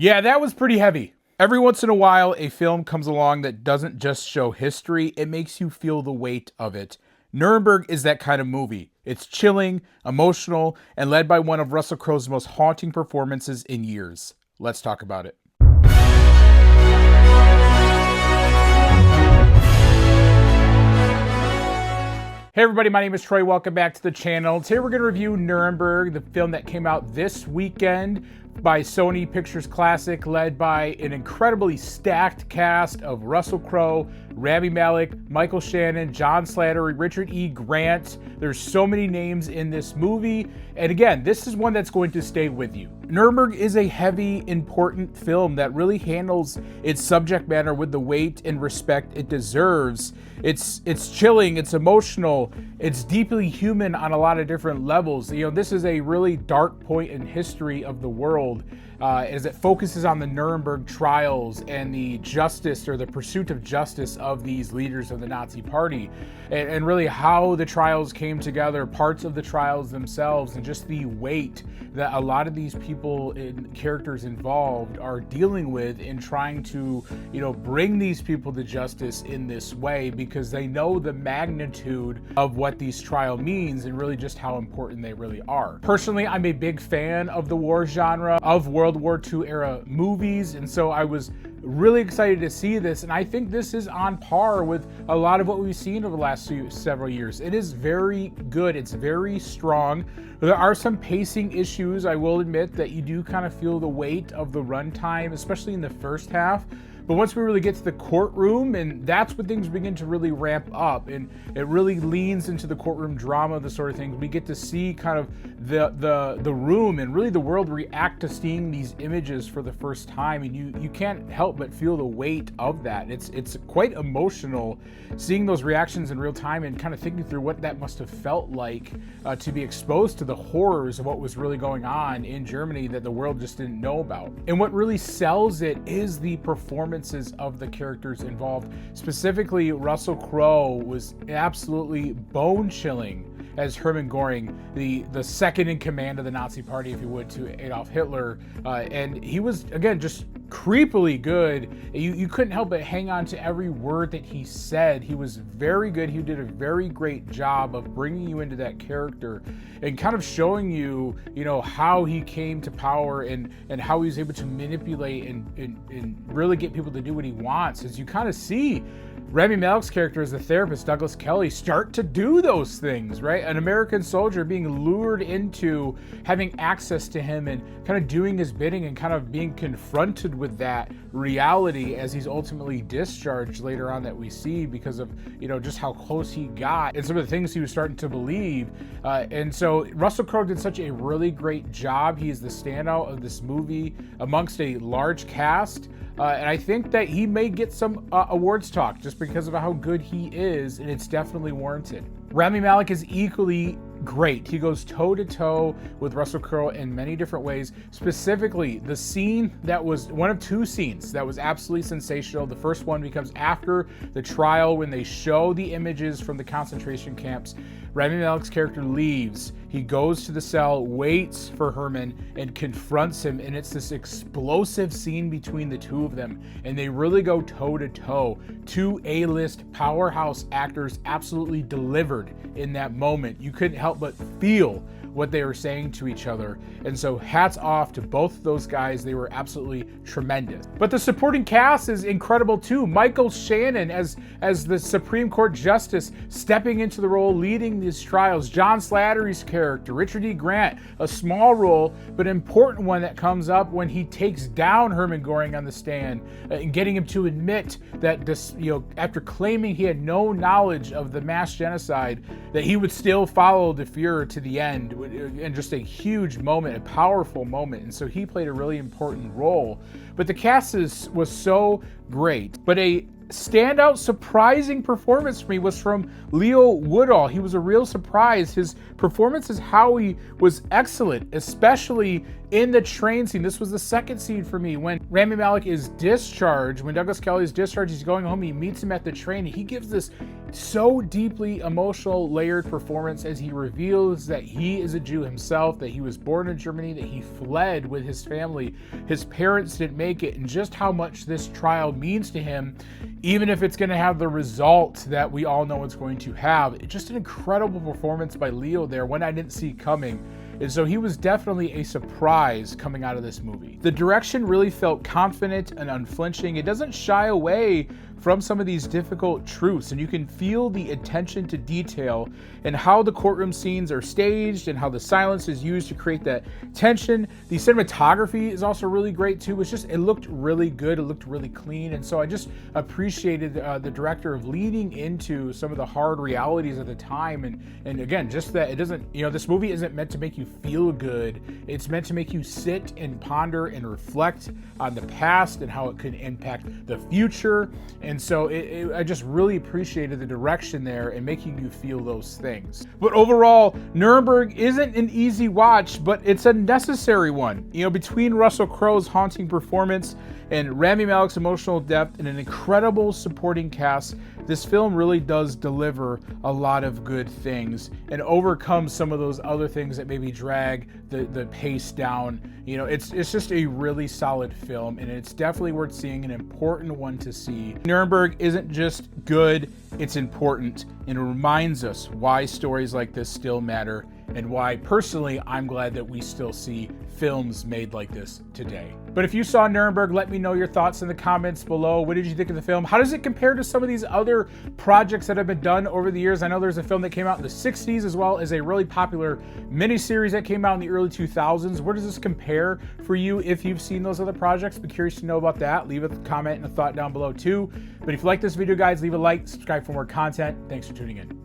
Yeah, that was pretty heavy. Every once in a while, a film comes along that doesn't just show history, it makes you feel the weight of it. Nuremberg is that kind of movie. It's chilling, emotional, and led by one of Russell Crowe's most haunting performances in years. Let's talk about it. Hey everybody, my name is Troy. Welcome back to the channel. Today we're going to review Nuremberg, the film that came out this weekend by Sony Pictures Classic, led by an incredibly stacked cast of Russell Crowe, Ramy Malek, Michael Shannon, John Slattery, Richard E. Grant. There's so many names in this movie. And again, this is one that's going to stay with you. Nuremberg is a heavy, important film that really handles its subject matter with the weight and respect it deserves. It's chilling, it's emotional, it's deeply human on a lot of different levels. You know, this is a really dark point in history of the world as it focuses on the Nuremberg trials and the justice or the pursuit of justice of these leaders of the Nazi Party, and really how the trials came together, parts of the trials themselves, and just the weight that a lot of these people and characters involved are dealing with in trying to, you know, bring these people to justice in this way, because they know the magnitude of what these trial means and really just how important they really are. Personally, I'm a big fan of the war genre, of World War II era movies, and so I was really excited to see this, and I think this is on par with a lot of what we've seen over the last several years. It is very good, it's very strong. There are some pacing issues, I will admit, that you do kind of feel the weight of the runtime, especially in the first half. But once we really get to the courtroom, and that's when things begin to really ramp up, and it really leans into the courtroom drama, the sort of things. We get to see kind of the room and really the world react to seeing these images for the first time, and you can't help but feel the weight of that. It's quite emotional seeing those reactions in real time and kind of thinking through what that must have felt like to be exposed to the horrors of what was really going on in Germany that the world just didn't know about. And what really sells it is the performance of the characters involved. Specifically, Russell Crowe was absolutely bone-chilling as Hermann Göring, the second in command of the Nazi Party, if you would, to Adolf Hitler. And he was, again, just creepily good. You couldn't help but hang on to every word that he said. He was very good. He did a very great job of bringing you into that character and kind of showing you, you know, how he came to power and how he was able to manipulate and really get people to do what he wants. As you kind of see Ramy Malek's character as the therapist, Douglas Kelly, start to do those things, right? An American soldier being lured into having access to him and kind of doing his bidding and kind of being confronted with that reality as he's ultimately discharged later on, that we see because of, you know, just how close he got and some of the things he was starting to believe. And so Russell Crowe did such a really great job. He is the standout of this movie amongst a large cast. And I think that he may get some awards talk just because of how good he is, and it's definitely warranted. Ramy Malek is equally great. He goes toe-to-toe with Russell Crowe in many different ways. Specifically, the scene that was one of two scenes that was absolutely sensational. The first one becomes after the trial when they show the images from the concentration camps. Ramy Malek's character leaves. He goes to the cell, waits for Herman, and confronts him, and it's this explosive scene between the two of them, and they really go toe-to-toe. Two A-list powerhouse actors absolutely delivered in that moment. You couldn't help but feel what they were saying to each other, and so hats off to both of those guys. They were absolutely tremendous. But the supporting cast is incredible too. Michael Shannon as the Supreme Court Justice, stepping into the role, leading these trials. John Slattery's character, Richard E. Grant, a small role but important one that comes up when he takes down Hermann Göring on the stand and getting him to admit that this, you know, after claiming he had no knowledge of the mass genocide, that he would still follow the Fuhrer to the end. And just a huge moment, a powerful moment, and so he played a really important role. But the cast was so great. But a standout, surprising performance for me was from Leo Woodall. He was a real surprise. His performance as Howie was excellent, especially in the train scene. This was the second scene for me when Ramy Malek is discharged. When Douglas Kelly is discharged, he's going home. He meets him at the train. He gives this so deeply emotional, layered performance as he reveals that he is a Jew himself, that he was born in Germany, that he fled with his family. His parents didn't make it, and just how much this trial means to him, even if it's going to have the result that we all know it's going to have. It's just an incredible performance by Leo there, one I didn't see coming. And so he was definitely a surprise coming out of this movie. The direction really felt confident and unflinching. It doesn't shy away from some of these difficult truths, and you can feel the attention to detail and how the courtroom scenes are staged and how the silence is used to create that tension. The cinematography is also really great too. It looked really good. It looked really clean. And so I just appreciated the director of leaning into some of the hard realities of the time. And again, just that it doesn't, this movie isn't meant to make you feel good. It's meant to make you sit and ponder and reflect on the past and how it could impact the future. And so I just really appreciated the direction there and making you feel those things. But overall, Nuremberg isn't an easy watch, but it's a necessary one. Between Russell Crowe's haunting performance and Ramy Malek's emotional depth and an incredible supporting cast, this film really does deliver a lot of good things and overcome some of those other things that maybe drag the pace down. It's just a really solid film, and it's definitely worth seeing, an important one to see. Nuremberg isn't just good, it's important, and it reminds us why stories like this still matter and why, personally, I'm glad that we still see films made like this today. But if you saw Nuremberg, let me know your thoughts in the comments below. What did you think of the film? How does it compare to some of these other projects that have been done over the years? I know there's a film that came out in the 60s as well as a really popular miniseries that came out in the early 2000s. Where does this compare for you if you've seen those other projects? Be curious to know about that. Leave a comment and a thought down below too. But if you like this video, guys, leave a like, subscribe for more content. Thanks for tuning in.